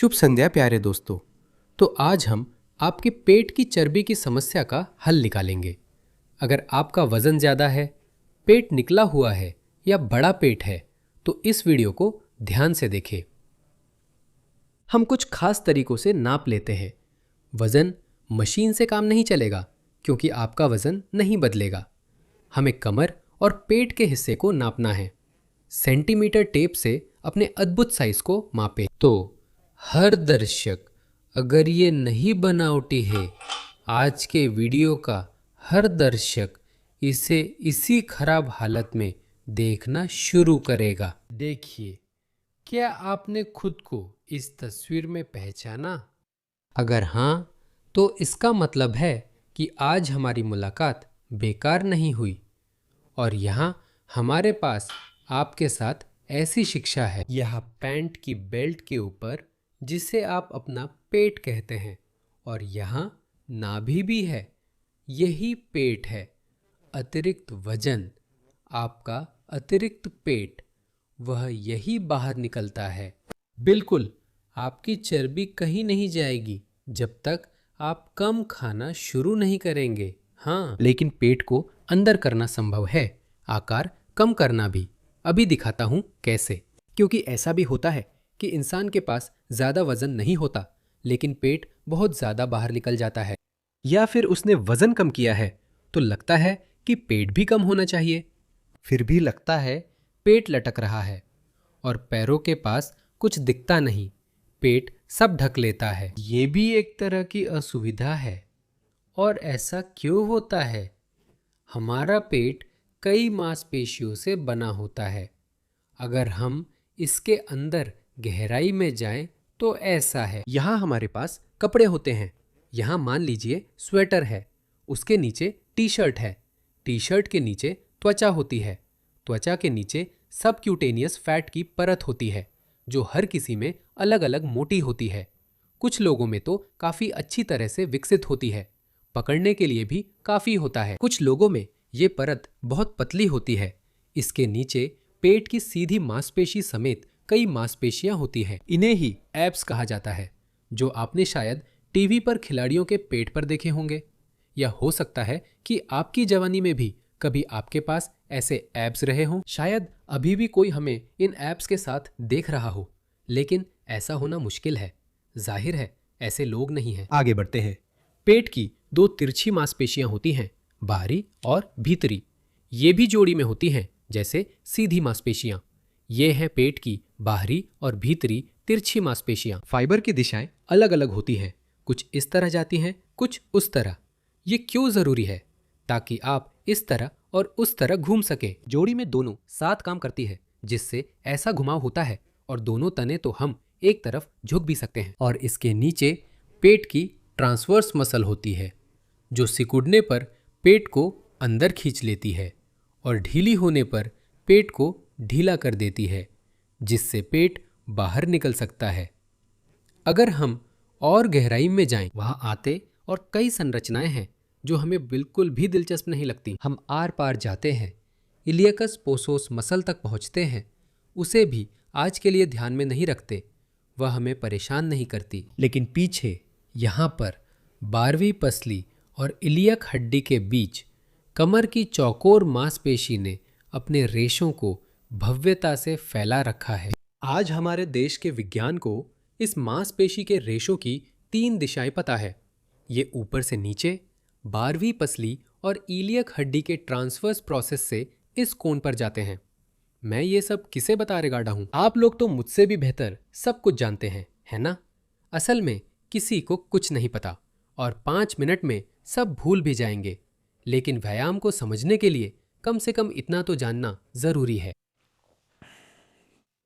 शुभ संध्या प्यारे दोस्तों। तो आज हम आपके पेट की चर्बी की समस्या का हल निकालेंगे। अगर आपका वजन ज़्यादा है, पेट निकला हुआ है या बड़ा पेट है तो इस वीडियो को ध्यान से देखें। हम कुछ खास तरीकों से नाप लेते हैं। वजन मशीन से काम नहीं चलेगा क्योंकि आपका वजन नहीं बदलेगा। हमें कमर और पेट के हिस्से को नापना है। सेंटीमीटर टेप से अपने अद्भुत साइज को मापें। तो हर दर्शक, अगर ये नहीं बनावटी है, आज के वीडियो का हर दर्शक इसे इसी खराब हालत में देखना शुरू करेगा। देखिए, क्या आपने खुद को इस तस्वीर में पहचाना? अगर हाँ, तो इसका मतलब है कि आज हमारी मुलाकात बेकार नहीं हुई और यहाँ हमारे पास आपके साथ ऐसी शिक्षा है। यह पैंट की बेल्ट के ऊपर जिसे आप अपना पेट कहते हैं और यहाँ नाभि भी है। यही पेट है। अतिरिक्त वजन, आपका अतिरिक्त पेट, वह यही बाहर निकलता है। बिल्कुल, आपकी चर्बी कहीं नहीं जाएगी जब तक आप कम खाना शुरू नहीं करेंगे। हाँ, लेकिन पेट को अंदर करना संभव है, आकार कम करना भी। अभी दिखाता हूँ कैसे। क्योंकि ऐसा भी होता है कि इंसान के पास ज़्यादा वजन नहीं होता लेकिन पेट बहुत ज़्यादा बाहर निकल जाता है, या फिर उसने वजन कम किया है तो लगता है कि पेट भी कम होना चाहिए, फिर भी लगता है पेट लटक रहा है और पैरों के पास कुछ दिखता नहीं, पेट सब ढक लेता है। ये भी एक तरह की असुविधा है। और ऐसा क्यों होता है? हमारा पेट कई मांसपेशियों से बना होता है। अगर हम इसके अंदर गहराई में जाएं तो ऐसा है। यहाँ हमारे पास कपड़े होते हैं। यहाँ मान लीजिए स्वेटर है, उसके नीचे टी शर्ट है, टी शर्ट के नीचे त्वचा होती है, त्वचा के नीचे सबक्यूटेनियस फैट की परत होती है जो हर किसी में अलग अलग मोटी होती है। कुछ लोगों में तो काफ़ी अच्छी तरह से विकसित होती है, पकड़ने के लिए भी काफ़ी होता है। कुछ लोगों में ये परत बहुत पतली होती है। इसके नीचे पेट की सीधी मांसपेशी समेत कई मांसपेशियां होती हैं। इन्हें ही एब्स कहा जाता है, जो आपने शायद टीवी पर खिलाड़ियों के पेट पर देखे होंगे। या हो सकता है कि आपकी जवानी में भी कभी आपके पास ऐसे एब्स रहे हों। शायद अभी भी कोई हमें इन एब्स के साथ देख रहा हो, लेकिन ऐसा होना मुश्किल है। जाहिर है ऐसे लोग नहीं हैं। आगे बढ़ते हैं। पेट की दो तिरछी मांसपेशियां होती हैं, बाहरी और भीतरी। ये भी जोड़ी में होती हैं जैसे सीधी मांसपेशियां। ये हैं पेट की बाहरी और भीतरी तिरछी मांसपेशियां। फाइबर की दिशाएं अलग अलग होती हैं, कुछ इस तरह जाती हैं, कुछ उस तरह। ये क्यों जरूरी है? ताकि आप इस तरह और उस तरह घूम सके। जोड़ी में दोनों साथ काम करती है, जिससे ऐसा घुमाव होता है और दोनों तने तो हम एक तरफ झुक भी सकते हैं। और इसके नीचे पेट की ट्रांसवर्स मसल होती है, जो सिकुड़ने पर पेट को अंदर खींच लेती है और ढीली होने पर पेट को ढीला कर देती है, जिससे पेट बाहर निकल सकता है। अगर हम और गहराई में जाएं, वहाँ आते और कई संरचनाएं हैं जो हमें बिल्कुल भी दिलचस्प नहीं लगती। हम आर पार जाते हैं, इलियकस पोसोस मसल तक पहुँचते हैं। उसे भी आज के लिए ध्यान में नहीं रखते, वह हमें परेशान नहीं करती। लेकिन पीछे यहाँ पर 12वीं पसली और इलियक हड्डी के बीच कमर की चौकोर मांसपेशी ने अपने रेशों को भव्यता से फैला रखा है। आज हमारे देश के विज्ञान को इस मांसपेशी के रेशों की 3 दिशाएं पता है। ये ऊपर से नीचे, 12वीं पसली और इलियक हड्डी के ट्रांसवर्स प्रोसेस से इस कोण पर जाते हैं। मैं ये सब किसे बता रिगार्डा हूँ? आप लोग तो मुझसे भी बेहतर सब कुछ जानते हैं, है ना? असल में किसी को कुछ नहीं पता और 5 मिनट में सब भूल भी जाएंगे। लेकिन व्यायाम को समझने के लिए कम से कम इतना तो जानना जरूरी है।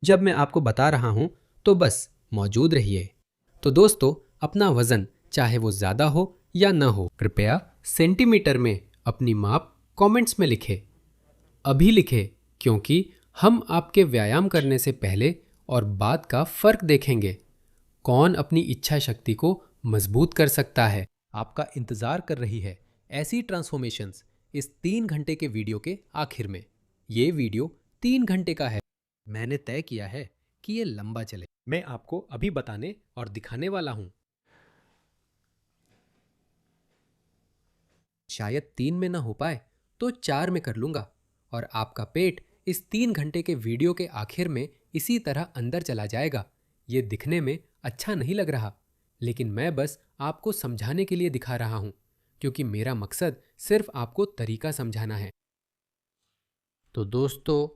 जब मैं आपको बता रहा हूं तो बस मौजूद रहिए। तो दोस्तों, अपना वजन चाहे वो ज़्यादा हो या ना हो, कृपया सेंटीमीटर में अपनी माप कमेंट्स में लिखें। अभी लिखें, क्योंकि हम आपके व्यायाम करने से पहले और बाद का फ़र्क देखेंगे। कौन अपनी इच्छा शक्ति को मजबूत कर सकता है। आपका इंतज़ार कर रही है ऐसी ट्रांसफॉर्मेशंस इस 3 घंटे के वीडियो के आखिर में। ये वीडियो 3 घंटे का है। मैंने तय किया है कि ये लंबा चले। मैं आपको अभी बताने और दिखाने वाला हूं। शायद 3 में ना हो पाए तो 4 में कर लूंगा और आपका पेट इस 3 घंटे के वीडियो के आखिर में इसी तरह अंदर चला जाएगा। ये दिखने में अच्छा नहीं लग रहा, लेकिन मैं बस आपको समझाने के लिए दिखा रहा हूं, क्योंकि मेरा मकसद सिर्फ आपको तरीका समझाना है। तो दोस्तों,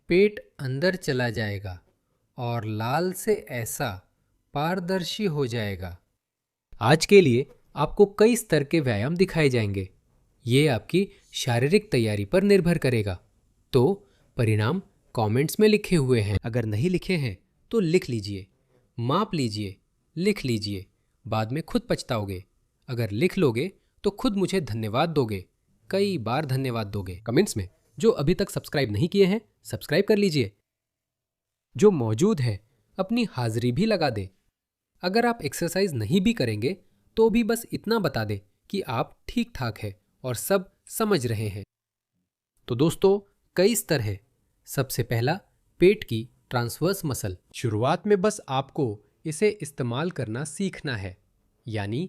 पेट अंदर चला जाएगा और लाल से ऐसा पारदर्शी हो जाएगा। आज के लिए आपको कई स्तर के व्यायाम दिखाए जाएंगे। ये आपकी शारीरिक तैयारी पर निर्भर करेगा। तो परिणाम कमेंट्स में लिखे हुए हैं। अगर नहीं लिखे हैं तो लिख लीजिए, माप लीजिए, लिख लीजिए। बाद में खुद पछताओगे। अगर लिख लोगे तो खुद मुझे धन्यवाद दोगे, कई बार धन्यवाद दोगे कमेंट्स में। जो अभी तक सब्सक्राइब नहीं किए हैं, सब्सक्राइब कर लीजिए। जो मौजूद है अपनी हाजिरी भी लगा दे। अगर आप एक्सरसाइज नहीं भी करेंगे तो भी बस इतना बता दे कि आप ठीक ठाक है और सब समझ रहे हैं। तो दोस्तों, कई स्तर है। सबसे पहला, पेट की ट्रांसवर्स मसल। शुरुआत में बस आपको इसे इस्तेमाल करना सीखना है, यानी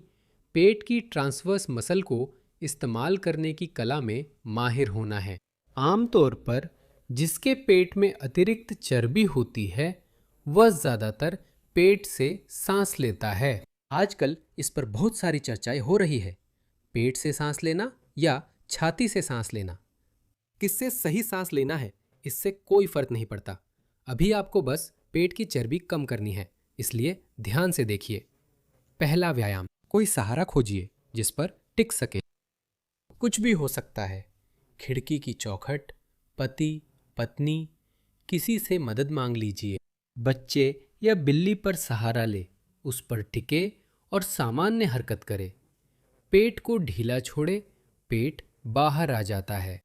पेट की ट्रांसवर्स मसल को इस्तेमाल करने की कला में माहिर होना है। आमतौर पर जिसके पेट में अतिरिक्त चर्बी होती है वह ज़्यादातर पेट से सांस लेता है। आजकल इस पर बहुत सारी चर्चाएं हो रही है। पेट से सांस लेना या छाती से सांस लेना, किससे सही सांस लेना है, इससे कोई फर्क नहीं पड़ता। अभी आपको बस पेट की चर्बी कम करनी है, इसलिए ध्यान से देखिए। पहला व्यायाम, कोई सहारा खोजिए जिस पर टिक सके। कुछ भी हो सकता है, खिड़की की चौखट, पति, पत्नी, किसी से मदद मांग लीजिए। बच्चे या बिल्ली पर सहारा ले, उस पर टिके और सामान्य हरकत करे। पेट को ढीला छोड़े, पेट बाहर आ जाता है।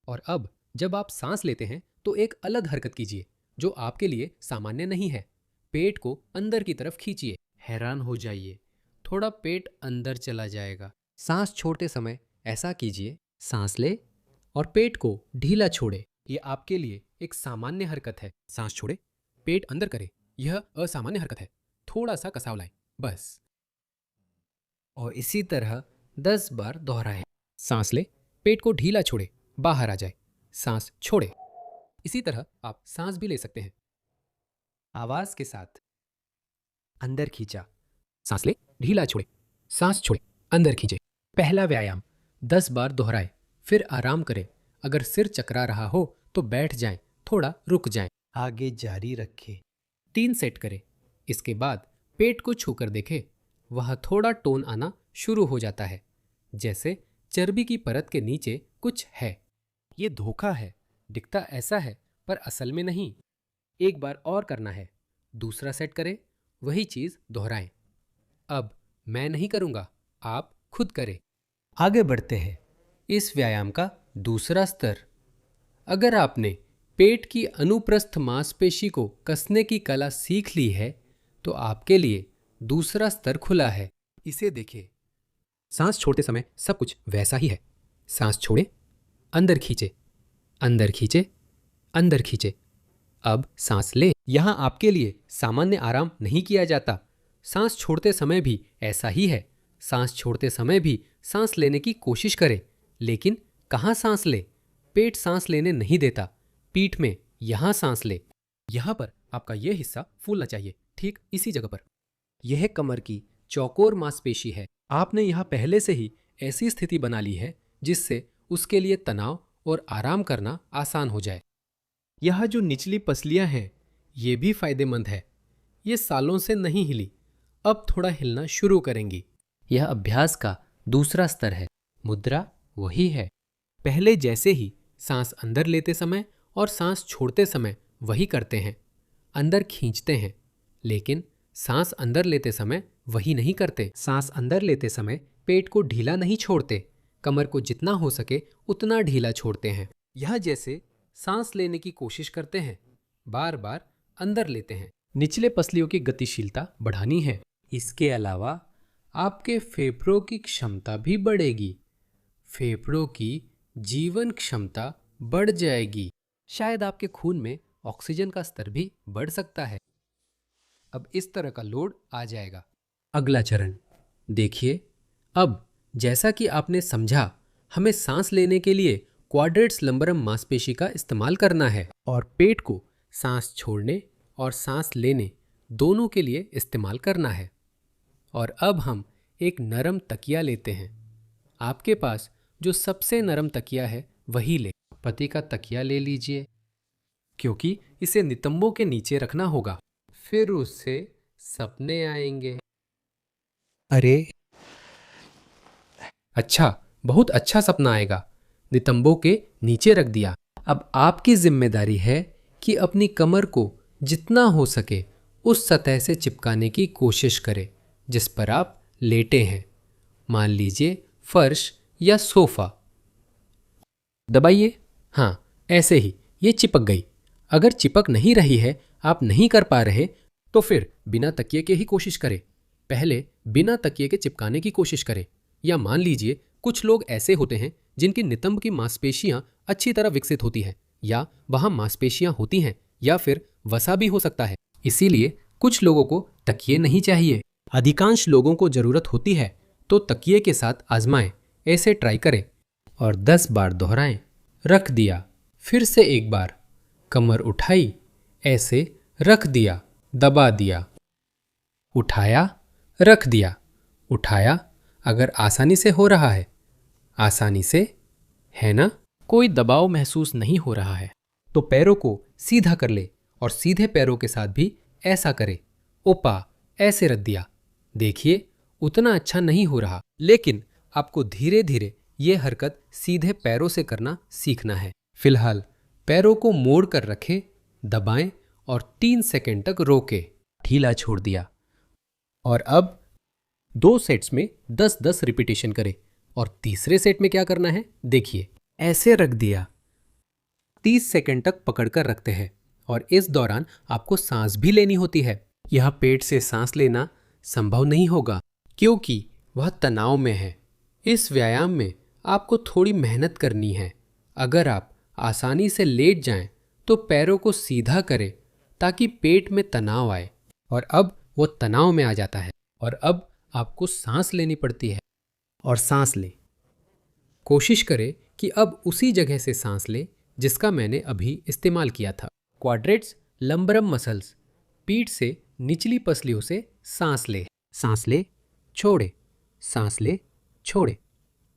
और अब जब आप सांस लेते हैं तो एक अलग हरकत कीजिए जो आपके लिए सामान्य नहीं है। पेट को अंदर की तरफ खींचिए। हैरान हो जाइए, थोड़ा पेट अंदर चला जाएगा। सांस छोड़ते समय ऐसा कीजिए, सांस ले और पेट को ढीला छोड़े। यह आपके लिए एक सामान्य हरकत है। सांस छोड़े, पेट अंदर करे, यह असामान्य हरकत है। थोड़ा सा कसाव लाएं, बस। और इसी तरह 10 बार दोहराएं। सांस ले, पेट को ढीला छोड़े, बाहर आ जाए, सांस छोड़े। इसी तरह आप सांस भी ले सकते हैं, आवाज के साथ। अंदर खींचा, सांस ले, ढीला छोड़े, सांस छोड़े, अंदर खींचे। पहला व्यायाम 10 बार दोहराए, फिर आराम करें। अगर सिर चकरा रहा हो तो बैठ जाएं, थोड़ा रुक जाएं, आगे जारी रखें। 3 सेट करें। इसके बाद पेट को छूकर देखें, वह थोड़ा टोन आना शुरू हो जाता है, जैसे चर्बी की परत के नीचे कुछ है। ये धोखा है, दिखता ऐसा है पर असल में नहीं। एक बार और करना है, दूसरा सेट करें, वही चीज दोहराएं। अब मैं नहीं करूंगा, आप खुद करें। आगे बढ़ते हैं। इस व्यायाम का दूसरा स्तर। अगर आपने पेट की अनुप्रस्थ मांसपेशी को कसने की कला सीख ली है तो आपके लिए दूसरा स्तर खुला है। इसे देखिए। सांस छोड़ते समय सब कुछ वैसा ही है। सांस छोड़े, अंदर खींचे, अंदर खींचे, अंदर खींचे। अब सांस ले। यहां आपके लिए सामान्य आराम नहीं किया जाता। सांस छोड़ते समय भी ऐसा ही है। सांस छोड़ते समय भी सांस लेने की कोशिश करें, लेकिन कहाँ सांस ले? पेट सांस लेने नहीं देता। पीठ में यहां सांस ले। यहां पर आपका यह हिस्सा फूलना चाहिए, ठीक इसी जगह पर। यह कमर की चौकोर मांसपेशी है। आपने यहां पहले से ही ऐसी स्थिति बना ली है जिससे उसके लिए तनाव और आराम करना आसान हो जाए। यह जो निचली पसलियां हैं, ये भी फायदेमंद है। ये सालों से नहीं हिली, अब थोड़ा हिलना शुरू करेंगी। यह अभ्यास का दूसरा स्तर है। मुद्रा वही है, पहले जैसे ही। सांस अंदर लेते समय और सांस छोड़ते समय वही करते हैं। अंदर खींचते हैं, लेकिन सांस अंदर लेते समय वही नहीं करते। सांस अंदर लेते समय पेट को ढीला नहीं छोड़ते, कमर को जितना हो सके उतना ढीला छोड़ते हैं। यह जैसे सांस लेने की कोशिश करते हैं, बार बार अंदर लेते हैं। निचले पसलियों की गतिशीलता बढ़ानी है। इसके अलावा आपके फेफड़ों की क्षमता भी बढ़ेगी। फेफड़ों की जीवन क्षमता बढ़ जाएगी। शायद आपके खून में ऑक्सीजन का स्तर भी बढ़ सकता है। अब इस तरह का लोड आ जाएगा। अगला चरण देखिए। अब जैसा कि आपने समझा, हमें सांस लेने के लिए क्वाड्रेट्स लंबरम मांसपेशी का इस्तेमाल करना है और पेट को सांस छोड़ने और सांस लेने दोनों के लिए इस्तेमाल करना है। और अब हम एक नरम तकिया लेते हैं। आपके पास जो सबसे नरम तकिया है वही ले। पति का तकिया ले लीजिए, क्योंकि इसे नितंबों के नीचे रखना होगा। फिर उससे सपने आएंगे। अरे अच्छा, बहुत अच्छा सपना आएगा। नितंबों के नीचे रख दिया। अब आपकी जिम्मेदारी है कि अपनी कमर को जितना हो सके उस सतह से चिपकाने की कोशिश करें जिस पर आप लेटे हैं। मान लीजिए फर्श या सोफा। दबाइए। हाँ, ऐसे ही ये चिपक गई। अगर चिपक नहीं रही है, आप नहीं कर पा रहे, तो फिर बिना तकिए के ही कोशिश करें। पहले बिना तकिए के चिपकाने की कोशिश करें। या मान लीजिए कुछ लोग ऐसे होते हैं जिनकी नितंब की मांसपेशियां अच्छी तरह विकसित होती हैं, या वहां मांसपेशियां होती हैं, या फिर वसा भी हो सकता है। इसीलिए कुछ लोगों को तकिए नहीं चाहिए। अधिकांश लोगों को जरूरत होती है, तो तकिए के साथ आजमाएं। ऐसे ट्राई करें और 10 बार दोहराएं। रख दिया। फिर से एक बार। कमर उठाई, ऐसे रख दिया, दबा दिया, उठाया, रख दिया, उठाया। अगर आसानी से हो रहा है, आसानी से, है ना? कोई दबाव महसूस नहीं हो रहा है, तो पैरों को सीधा कर ले और सीधे पैरों के साथ भी ऐसा करे। ओपा, ऐसे रख दिया। देखिए, उतना अच्छा नहीं हो रहा, लेकिन आपको धीरे धीरे ये हरकत सीधे पैरों से करना सीखना है। फिलहाल पैरों को मोड़ कर रखें, दबाएं और 3 सेकंड तक रोके। ढीला छोड़ दिया। और अब 2 सेट्स में 10-10 रिपीटेशन करें। और तीसरे सेट में क्या करना है देखिए। ऐसे रख दिया, 30 सेकंड तक पकड़कर रखते हैं और इस दौरान आपको सांस भी लेनी होती है। यह पेट से सांस लेना संभव नहीं होगा क्योंकि वह तनाव में है। इस व्यायाम में आपको थोड़ी मेहनत करनी है। अगर आप आसानी से लेट जाएं, तो पैरों को सीधा करें ताकि पेट में तनाव आए। और अब वो तनाव में आ जाता है और अब आपको सांस लेनी पड़ती है। और सांस लें। कोशिश करें कि अब उसी जगह से सांस लें जिसका मैंने अभी इस्तेमाल किया था। क्वाड्रेट्स लंबरम मसल्स। पीठ से निचली पसलियों से सांस ले। सांस ले, छोड़े, सांस ले, छोड़े।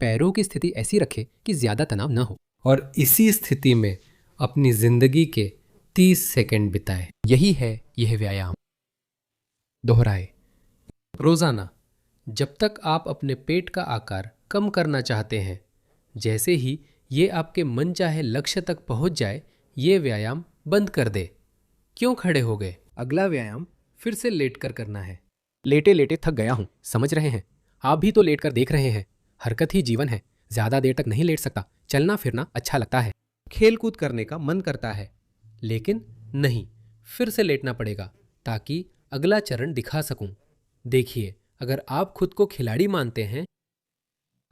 पैरों की स्थिति ऐसी रखें कि ज्यादा तनाव ना हो और इसी स्थिति में अपनी जिंदगी के 30 सेकंड बिताए। यही है यह व्यायाम। दोहराए। रोजाना जब तक आप अपने पेट का आकार कम करना चाहते हैं, जैसे ही ये आपके मनचाहे लक्ष्य तक पहुंच जाए, ये व्यायाम बंद कर दे। क्यों खड़े हो गए? अगला व्यायाम फिर से लेटकर करना है। लेटे लेटे थक गया हूं, समझ रहे हैं? आप भी तो लेटकर देख रहे हैं। हरकत ही जीवन है। ज्यादा देर तक नहीं लेट सकता। चलना फिरना अच्छा लगता है, खेल कूद करने का मन करता है, लेकिन नहीं, फिर से लेटना पड़ेगा ताकि अगला चरण दिखा सकूं। देखिए, अगर आप खुद को खिलाड़ी मानते हैं,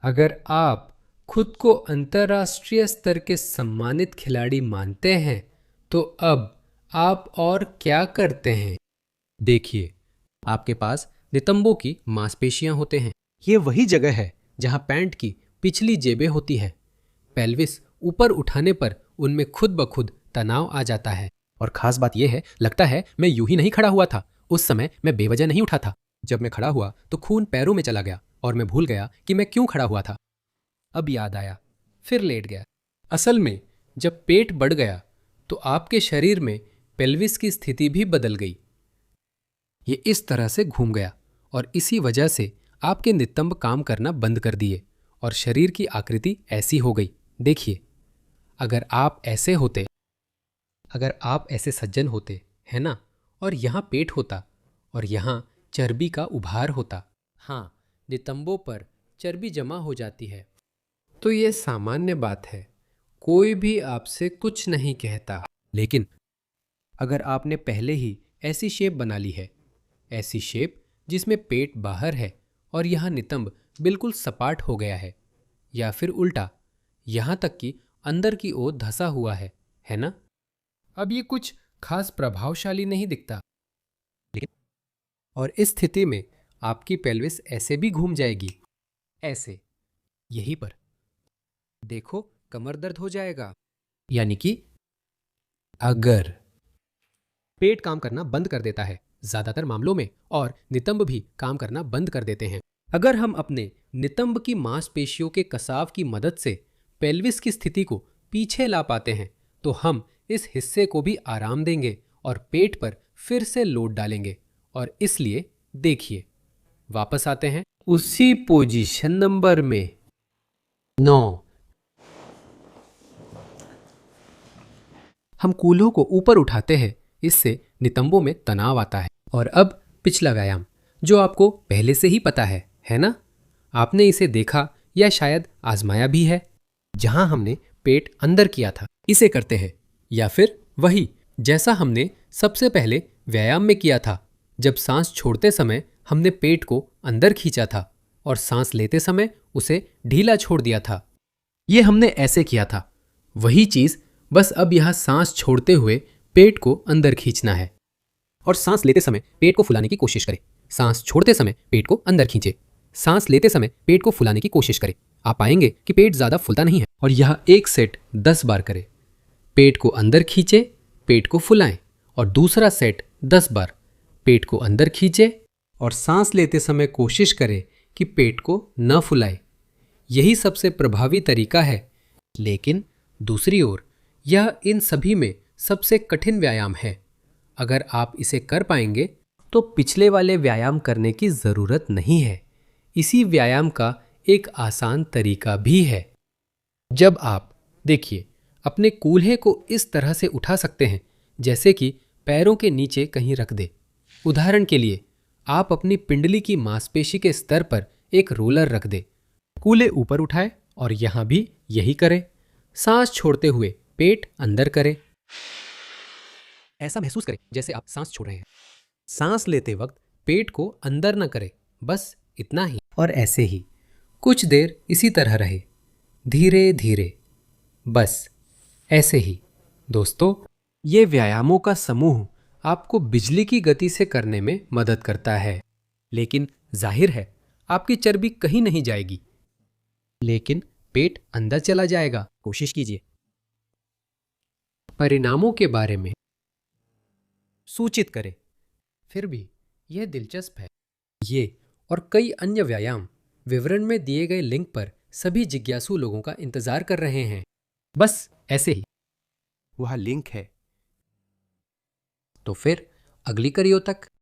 अगर आप खुद को अंतर्राष्ट्रीय स्तर के सम्मानित खिलाड़ी मानते हैं, तो अब आप और क्या करते हैं? देखिए, आपके पास नितंबों की मांसपेशियां होते हैं। ये वही जगह है जहां पैंट की पिछली जेबें होती है। पेल्विस ऊपर उठाने पर उनमें खुद ब खुद तनाव आ जाता है। और खास बात यह है, लगता है मैं यूं ही नहीं खड़ा हुआ था। उस समय मैं बेवजह नहीं उठा था। जब मैं खड़ा हुआ तो खून पैरों में चला गया और मैं भूल गया कि मैं क्यों खड़ा हुआ था। अब याद आया, फिर लेट गया। असल में जब पेट बढ़ गया तो आपके शरीर में पेल्विस की स्थिति भी बदल गई। ये इस तरह से घूम गया और इसी वजह से आपके नितंब काम करना बंद कर दिए और शरीर की आकृति ऐसी हो गई। देखिए, अगर आप ऐसे होते, अगर आप ऐसे सज्जन होते, है ना, और यहाँ पेट होता और यहाँ चर्बी का उभार होता। हाँ, नितंबों पर चर्बी जमा हो जाती है, तो ये सामान्य बात है। कोई भी आपसे कुछ नहीं कहता। लेकिन अगर आपने पहले ही ऐसी शेप बना ली है, ऐसी शेप जिसमें पेट बाहर है और यहाँ नितंब बिल्कुल सपाट हो गया है, या फिर उल्टा, यहाँ तक कि अंदर की ओर धंसा हुआ है ना? अब ये कुछ खास प्रभावशाली नहीं दिखता, और इस स्थिति में आपकी पेल्विस ऐसे भी घूम जाएगी, ऐसे, यहीं पर। देखो, कमर दर्द हो जाएगा। यानी कि अगर पेट काम करना बंद कर देता है ज्यादातर मामलों में, और नितंब भी काम करना बंद कर देते हैं। अगर हम अपने नितंब की मांसपेशियों के कसाव की मदद से पेल्विस की स्थिति को पीछे ला पाते हैं, तो हम इस हिस्से को भी आराम देंगे और पेट पर फिर से लोड डालेंगे। और इसलिए देखिए, वापस आते हैं उसी पोजीशन नंबर में 9। हम कूल्हों को ऊपर उठाते हैं, इससे नितंबों में तनाव आता है। और अब पिछला व्यायाम, जो आपको पहले से ही पता है ना? आपने इसे देखा या शायद आजमाया भी है, जहां हमने पेट अंदर किया था। इसे करते हैं, या फिर वही जैसा हमने सबसे पहले व्यायाम में किया था, जब सांस छोड़ते समय हमने पेट को अंदर खींचा था और सांस लेते समय उसे ढीला छोड़ दिया था। ये हमने ऐसे किया था, वही चीज, बस अब यहां सांस छोड़ते हुए पेट को अंदर खींचना है। और सांस लेते समय पेट को फुलाने की कोशिश करें। सांस छोड़ते समय पेट को अंदर खींचे। सांस लेते समय पेट को फुलाने की कोशिश करें। आप पाएंगे कि पेट ज्यादा फुलता नहीं है। और यह एक सेट 10 बार करें। पेट को अंदर खींचे, पेट को फुलाएं। और दूसरा सेट 10 बार, पेट को अंदर खींचे और सांस लेते समय कोशिश करें कि पेट को न फुलाए। यही सबसे प्रभावी तरीका है। लेकिन दूसरी ओर, यह इन सभी में सबसे कठिन व्यायाम है। अगर आप इसे कर पाएंगे तो पिछले वाले व्यायाम करने की जरूरत नहीं है। इसी व्यायाम का एक आसान तरीका भी है। जब आप, देखिए, अपने कूल्हे को इस तरह से उठा सकते हैं जैसे कि पैरों के नीचे कहीं रख दे। उदाहरण के लिए, आप अपनी पिंडली की मांसपेशी के स्तर पर एक रोलर रख दे। कूल्हे ऊपर उठाए और यहां भी यही करें। सांस छोड़ते हुए पेट अंदर करें। ऐसा महसूस करें जैसे आप सांस छोड़ रहे हैं। सांस लेते वक्त पेट को अंदर न करें, बस इतना ही। और ऐसे ही कुछ देर इसी तरह रहे, धीरे धीरे, बस ऐसे ही। दोस्तों, ये व्यायामों का समूह आपको बिजली की गति से करने में मदद करता है। लेकिन जाहिर है, आपकी चर्बी कहीं नहीं जाएगी, लेकिन पेट अंदर चला जाएगा। कोशिश कीजिए। परिणामों के बारे में सूचित करें। फिर भी यह दिलचस्प है। ये और कई अन्य व्यायाम विवरण में दिए गए लिंक पर सभी जिज्ञासु लोगों का इंतजार कर रहे हैं। बस ऐसे ही। वह लिंक है। तो फिर अगली कड़ियों तक